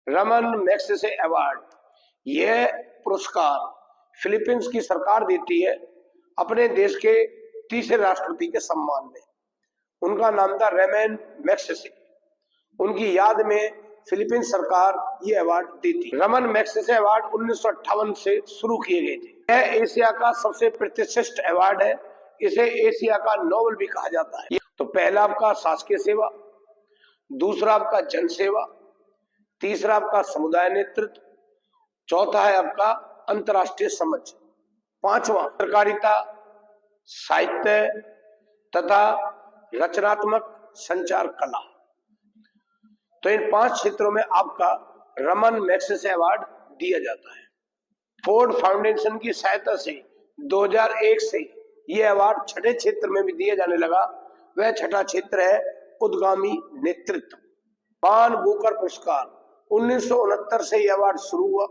Raman Magsaysay award, यह पुरस्कार Philippines की सरकार देती है अपने देश के तीसरे राष्ट्रपति के सम्मान में। उनका नाम था रमन मैग्सेसे। उनकी याद में फिलीपींस सरकार ये अवार्ड देती है। रमन मैग्सेसे अवार्ड 1958 से शुरू किए गए थे। यह एशिया का सबसे प्रतिष्ठित अवार्ड है। इसे एशिया का नोबेल भी कहा जाता है। तो पहला आपका शासकीय सेवा, दूसरा आपका जन सेवा, तीसरा आपका समुदाय नेतृत्व, चौथा है आपका अंतर्राष्ट्रीय समझ, पांचवा पत्रकारिता, साहित्य तथा रचनात्मक संचार कला। तो इन 5 क्षेत्रों में आपका रमन मैग्सेसे अवार्ड दिया जाता है। फोर्ड फाउंडेशन की सहायता से 2001 से यह अवार्ड छठे क्षेत्र में भी दिया जाने लगा। वह छठा क्षेत्र है उद्गामी नेतृत्व। मान बुकर पुरस्कार 1969 से यह अवार्ड शुरू हुआ।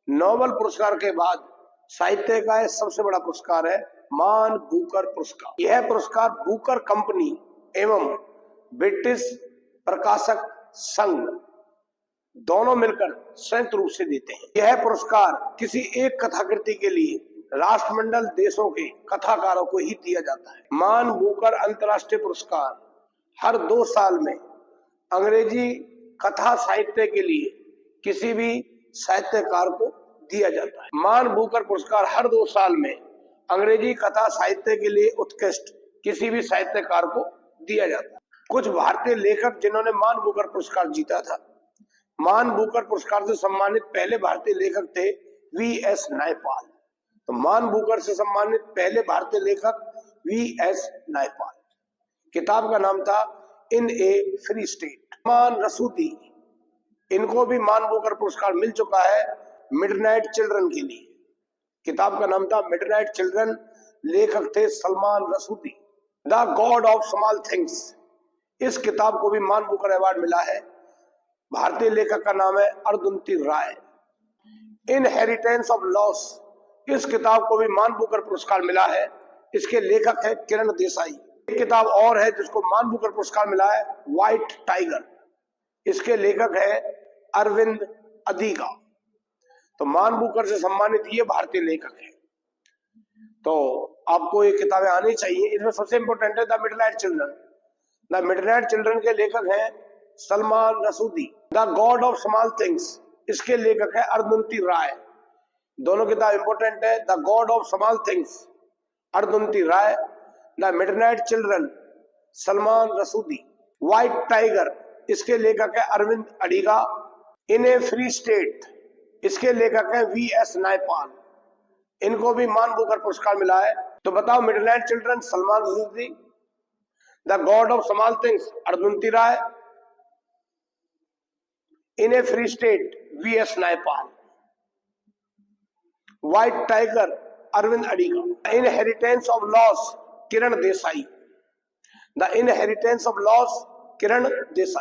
नोबेल पुरस्कार के बाद साहित्य का सबसे बड़ा पुरस्कार है मान बुकर पुरस्कार। यह पुरस्कार बुकर कंपनी एवं ब्रिटिश प्रकाशक संघ दोनों मिलकर संयुक्त रूप से देते हैं। यह पुरस्कार किसी एक कथाकृति के लिए राष्ट्रमंडल देशों के कथाकारों को ही दिया जाता है। मान बुकर अंतर्राष्ट्रीय पुरस्कार हर 2 साल में अंग्रेजी कथा साहित्य के लिए किसी भी साहित्यकार को दिया जाता है। मान बुकर पुरस्कार हर 2 साल में अंग्रेजी कथा साहित्य के लिए उत्कृष्ट किसी भी साहित्यकार को दिया जाता है। कुछ भारतीय लेखक जिन्होंने मान बुकर पुरस्कार जीता था। मान बुकर पुरस्कार से सम्मानित पहले भारतीय लेखक थे वी.एस. नायपाल। तो मान बुकर से सम्मानित पहले भारतीय लेखक वी.एस. नायपाल। किताब का नाम था इन ए फ्री स्टेट। मान रसूदी, इनको भी मान बुकर पुरस्कार मिल चुका है मिडनाइट चिल्ड्रन के लिए। किताब का नाम था मिडनाइट चिल्ड्रन, लेखक थे Salman Rushdie. The god of small things, इस किताब को भी मान बुकर अवार्ड मिला है। भारतीय लेखक का नाम है अरुंधति राय। इनहेरिटेंस ऑफ लॉस, इस किताब को भी मान बुकर पुरस्कार मिला है। इसके लेखक है किरण देसाई। एक किताब और है जिसको मान बुकर पुरस्कार मिला है व्हाइट टाइगर। इसके लेखक है अरविंद अधिका। तो मान बुकर से सम्मानित ये भारतीय लेखक है। तो आपको ये किताबें आनी चाहिए। इसमें सबसे इंपॉर्टेंट है the midnight children. The midnight children के लेखक हैं Salman Rushdie. The god of small things, इसके लेखक है अरुंधति राय। दोनों किताब इंपॉर्टेंट है। The god of small things Arundhati Roy, the midnight children Salman Rushdie. White tiger, इसके लेखक है Arvind Adiga. In a free state, इसके लेखक है वी.एस. नायपाल। इनको भी मान बुकर पुरस्कार मिला है। तो बताओ, midnight children Salman Rushdie, the god of small things Arundhati Roy, in a free state V S. Naipaul, white tiger Arvind Adiga, inheritance of loss Kiran Desai. The inheritance of loss Kiran Desai.